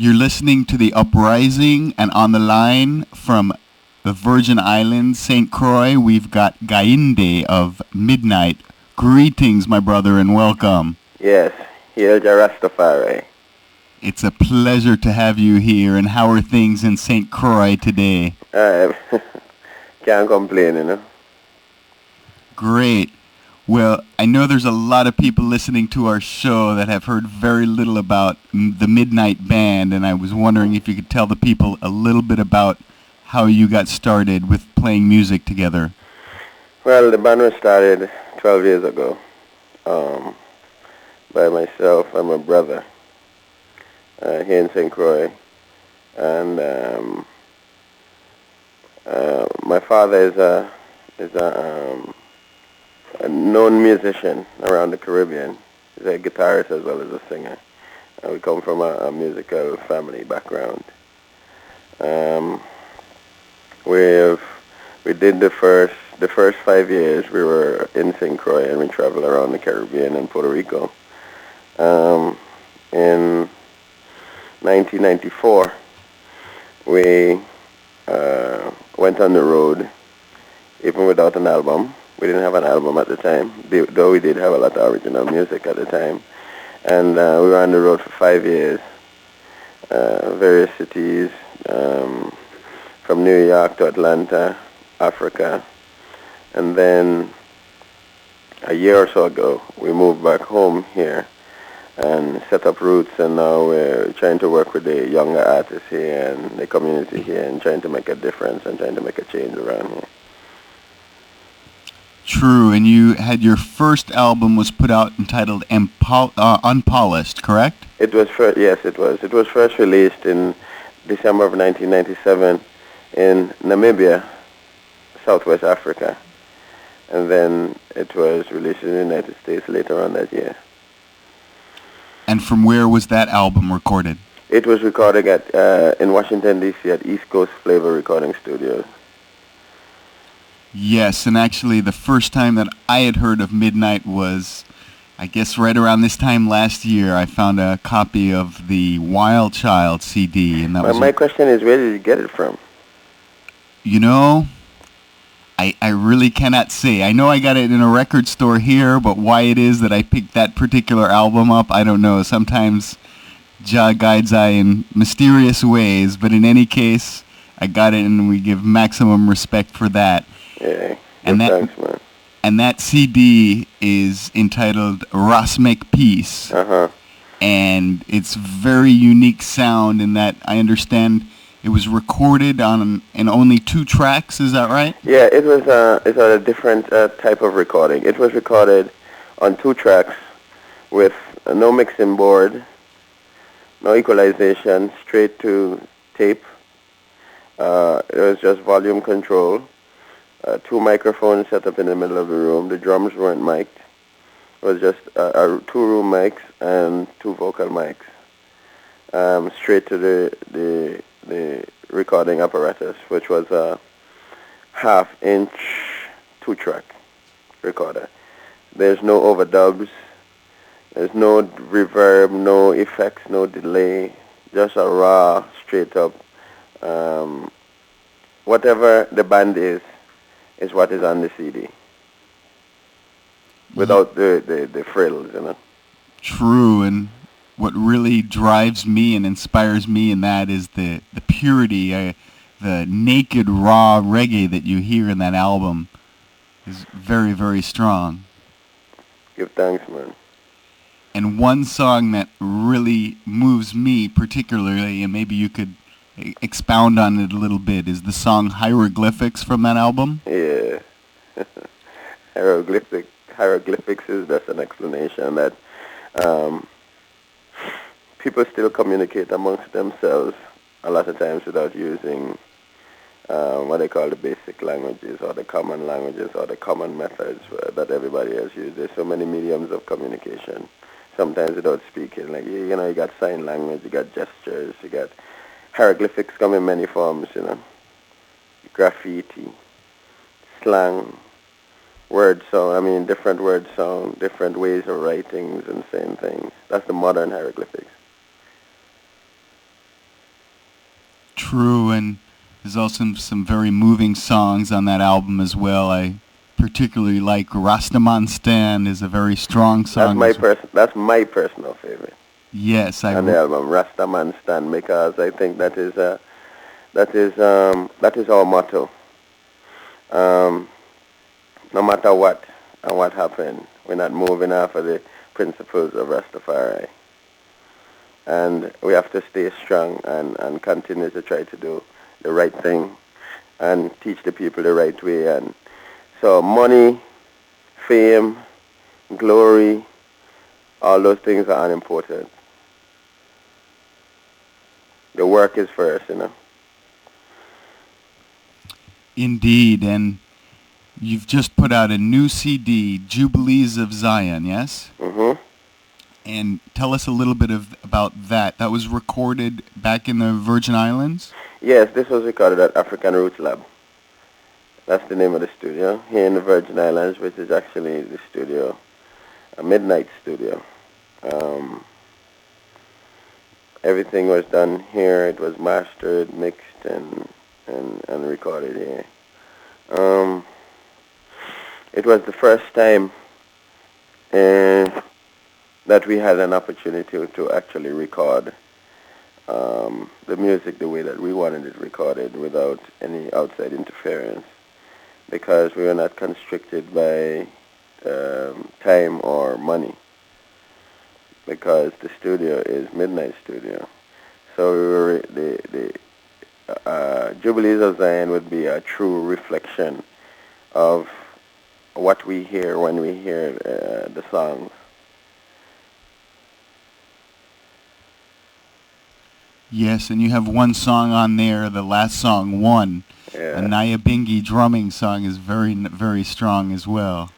You're listening to The Uprising, and on the line from the Virgin Islands, St. Croix, we've got Gainde of Midnight. Greetings, my brother, and welcome. Yes, here's your Rastafari. It's a pleasure to have you here, and how are things in St. Croix today? Can't complain, you know. Great. Well, I know there's a lot of people listening to our show that have heard very little about the Midnight Band, and I was wondering if you could tell the people a little bit about how you got started with playing music together. Well, the band was started 12 years ago by myself and my brother here in St. Croix. And my father is a known musician around the Caribbean. He's a guitarist as well as a singer. We come from a musical family background. We did the first 5 years we were in St. Croix, and we traveled around the Caribbean and Puerto Rico. In 1994, we went on the road, even without an album. We didn't have an album at the time, though we did have a lot of original music at the time. And we were on the road for 5 years, various cities, from New York to Atlanta, Africa. And then a year or so ago, we moved back home here and set up roots, and now we're trying to work with the younger artists here and the community here and trying to make a difference and trying to make a change around here. True, and you had your first album was put out entitled Unpolished, correct? It was yes, it was. It was first released in December of 1997 in Namibia, Southwest Africa, and then it was released in the United States later on that year. And from where was that album recorded? It was recorded in Washington, D.C. at East Coast Flavor Recording Studios. Yes, and actually the first time that I had heard of Midnight was, I guess, right around this time last year. I found a copy of the Wild Child CD, and that was... My question is, where did you get it from? You know, I really cannot say. I know I got it in a record store here, but why it is that I picked that particular album up, I don't know. Sometimes Jah guides I in mysterious ways, but in any case, I got it, and we give maximum respect for that. Yeah, thanks, man. And that CD is entitled Ras Make Peace. Uh-huh. And it's very unique sound in that I understand it was recorded in only 2 tracks, is that right? Yeah, it's a different type of recording. It was recorded on 2 tracks with no mixing board, no equalization, straight to tape. It was just volume control. 2 microphones set up in the middle of the room. The drums weren't mic'd. It was just 2 room mics and 2 vocal mics. Straight to the recording apparatus, which was a 1/2-inch 2-track recorder. There's no overdubs. There's no reverb, no effects, no delay. Just a raw, straight up. Whatever the band is what is on the CD. Without the frills, you know. True, and what really drives me and inspires me in that is the purity, the naked, raw reggae that you hear in that album is very, very strong. Give thanks, man. And one song that really moves me particularly, and maybe you could expound on it a little bit, is the song Hieroglyphics from that album. Yeah. Hieroglyphics is just an explanation that people still communicate amongst themselves a lot of times without using what they call the basic languages or the common languages or the common methods that everybody else uses. There's so many mediums of communication, sometimes without speaking. Like, you know, you got sign language, you got gestures, you got hieroglyphics come in many forms, you know. Graffiti, slang, word sound, different word sound, different ways of writings and saying things. That's the modern hieroglyphics. True, and there's also some very moving songs on that album as well. I particularly like Rastaman Stand is a very strong That's song. my That's my personal favorite Yes, on the album, Rastaman Stand, because I think that is our motto. Um, no matter what and what happened, we're not moving off of the principles of Rastafari. And we have to stay strong and continue to try to do the right thing and teach the people the right way. And so money, fame, glory, all those things are unimportant. The work is first, you know. Indeed, and you've just put out a new CD, Jubilees of Zion, yes? Mm-hmm. And tell us a little bit about that. That was recorded back in the Virgin Islands? Yes, this was recorded at African Roots Lab. That's the name of the studio here in the Virgin Islands, which is actually the studio, a midnight studio. Um, Everything was done here. It was mastered, mixed, and recorded here. Um, it was the first time that we had an opportunity to actually record the music the way that we wanted it recorded without any outside interference, because we were not constricted by time or money, because the studio is Midnight Studio. So we were, the Jubilees of Zion would be a true reflection of what we hear when we hear the songs. Yes, and you have one song on there, the last song, One. Yeah. A Nyabingi drumming song is very strong as well.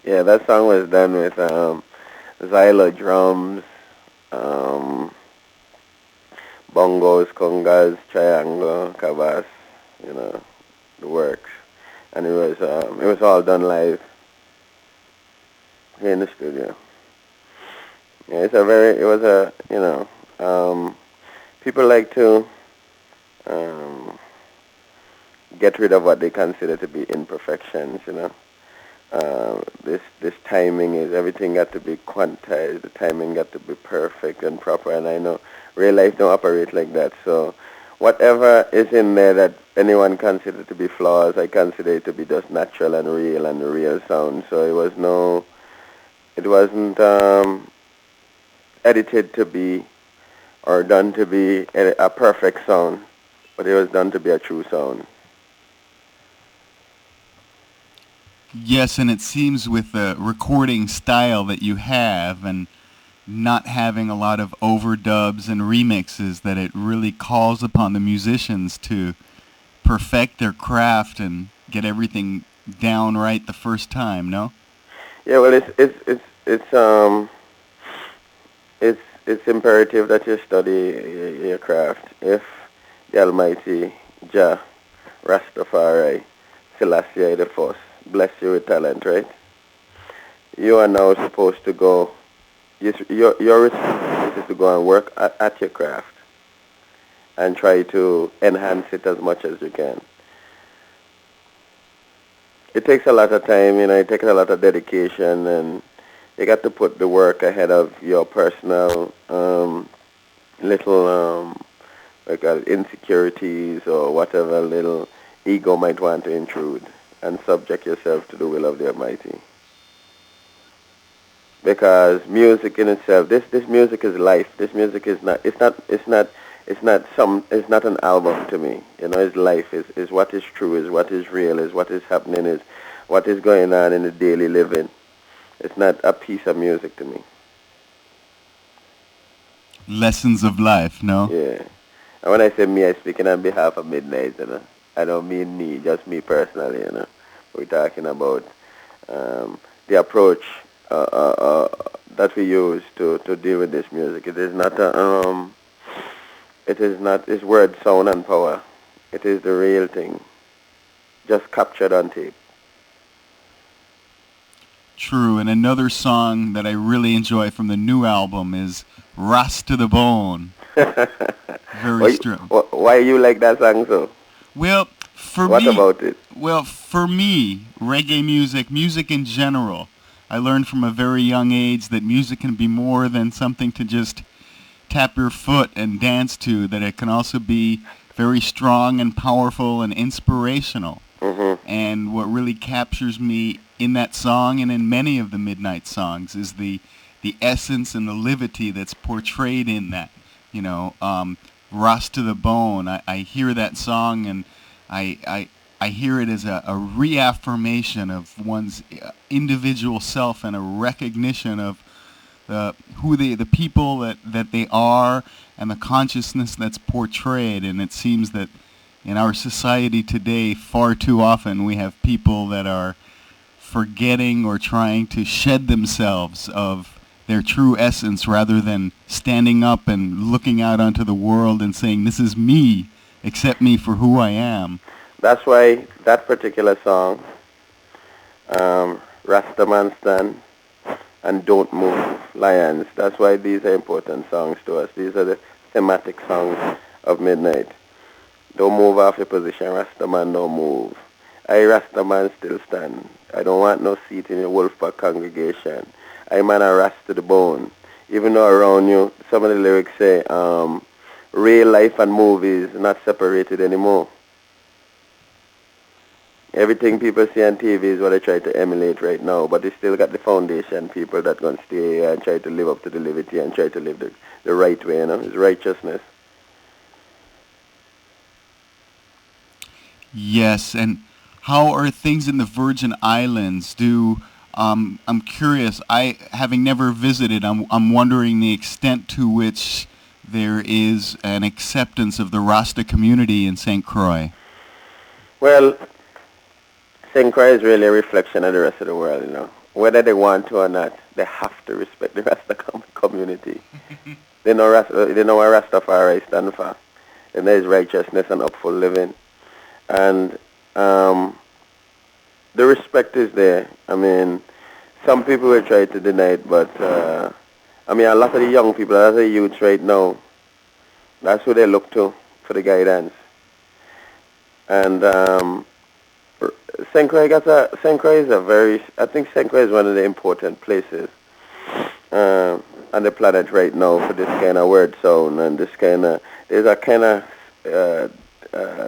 Yeah, that song was done with Zyla drums, um, bongos, congas, triangle, cabas, you know, the works, and it was all done live here in the studio. Yeah, it was a, you know, people like to um, get rid of what they consider to be imperfections, you know. This timing is, everything got to be quantized, the timing got to be perfect and proper, and I know real life don't operate like that. So whatever is in there that anyone considers to be flaws, I consider it to be just natural and the real sound. So it wasn't edited to be or done to be a perfect sound, but it was done to be a true sound. Yes, and it seems with the recording style that you have and not having a lot of overdubs and remixes that it really calls upon the musicians to perfect their craft and get everything down right the first time, no? Yeah, well, it's imperative that you study your craft. If the Almighty Jah Rastafari Selassie the First bless you with talent, right? You are now supposed to go. Your responsibility is to go and work at your craft and try to enhance it as much as you can. It takes a lot of time, you know. It takes a lot of dedication, and you got to put the work ahead of your personal little like insecurities or whatever little ego might want to intrude, and subject yourself to the will of the Almighty. Because music in itself, this music is life. This music is not. It's not an album to me. You know, it's life. Is what is true. Is what is real. Is what is happening. Is what is going on in the daily living. It's not a piece of music to me. Lessons of life, no? Yeah. And when I say me, I'm speaking on behalf of Midnight, you know. I don't mean me, just me personally, you know. We're talking about the approach that we use to deal with this music. It is not it's word, sound, and power. It is the real thing, just captured on tape. True, and another song that I really enjoy from the new album is Ras to the Bone. Very strong. Why you like that song so? Well, for What me, about it? reggae music, music in general, I learned from a very young age that music can be more than something to just tap your foot and dance to, that it can also be very strong and powerful and inspirational. Mhm. And what really captures me in that song and in many of the Midnight songs is the essence and the levity that's portrayed in that. You know, Ross to the Bone. I hear that song and I, I, I hear it as a reaffirmation of one's individual self and a recognition of the people that they are and the consciousness that's portrayed. And it seems that in our society today, far too often we have people that are forgetting or trying to shed themselves of their true essence rather than standing up and looking out onto the world and saying, this is me, accept me for who I am. That's why that particular song, Rastaman Stand and Don't Move, Lions, that's why these are important songs to us. These are the thematic songs of Midnight. Don't move off your position, Rastaman, don't move. I, Rastaman, still stand. I don't want no seat in your Wolfpack congregation. I man a rast to the bone. Even though around you, some of the lyrics say, real life and movies not separated anymore. Everything people see on TV is what they try to emulate right now, but they still got the foundation people that going to stay and try to live up to the liberty and try to live the right way, you know, it's righteousness. Yes, and how are things in the Virgin Islands? I'm curious. Having never visited, I'm wondering the extent to which there is an acceptance of the Rasta community in St. Croix. Well, St. Croix is really a reflection of the rest of the world, you know. Whether they want to or not, they have to respect the Rasta community. They know what Rastafari stand for. And there is righteousness and upful living. And the respect is there. I mean, some people will try to deny it, but I mean, a lot of the young people, a lot of the youths right now, that's who they look to for the guidance. And St. Croix is a very, I think St. Croix is one of the important places on the planet right now for this kind of word sound and this kind of, there's a kind of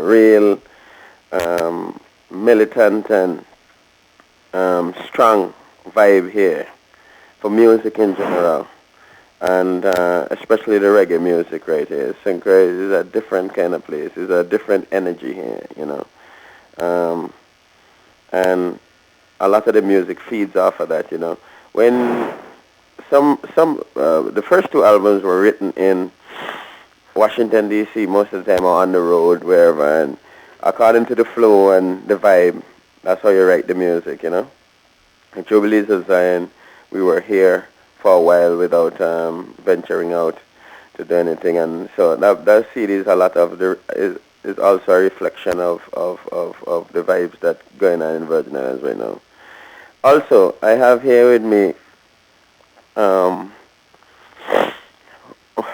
real militant and strong vibe here for music in general, and especially the reggae music right here. St. Croix is a different kind of place. It's a different energy here, you know. And a lot of the music feeds off of that, you know. When the first two albums were written in Washington, D.C., most of the time or on the road, wherever, and according to the flow and the vibe, that's how you write the music, you know. In Jubilees of Zion, we were here for a while without venturing out to do anything, and so that CD is a lot of is also a reflection of the vibes that going on in Virgin Islands right now. Also, I have here with me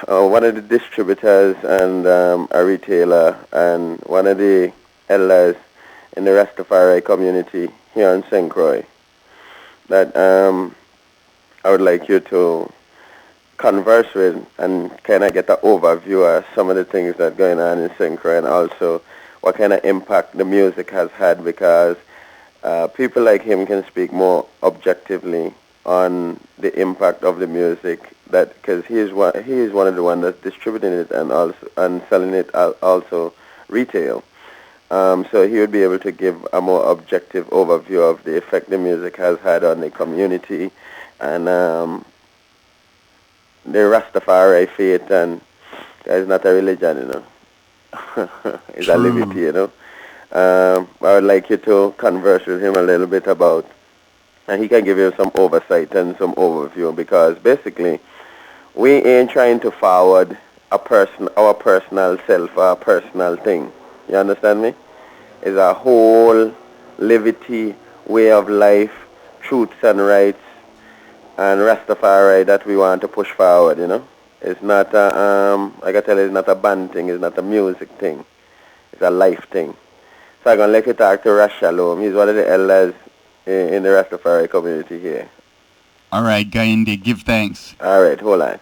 one of the distributors and a retailer and one of the elders in the Rastafari community here in St. Croix that I would like you to converse with and kind of get an overview of some of the things that are going on in St. Croix and also what kind of impact the music has had, because people like him can speak more objectively on the impact of the music, that because he is one of the ones that's distributing it and also and selling it also retail. So he would be able to give a more objective overview of the effect the music has had on the community and the Rastafari faith, and it's not a religion, you know. It's a True. liberty, you know. I would like you to converse with him a little bit about, and he can give you some oversight and some overview, because basically we ain't trying to forward our personal self or a personal thing. You understand me? It's a whole liberty, way of life, truths and rights, and Rastafari that we want to push forward, you know. It's not I can tell you it's not a band thing, it's not a music thing. It's a life thing. So I'm going to let you talk to Rash Shalom. He's one of the elders in the Rastafari community here. All right, Gainde, give thanks. All right, hold on.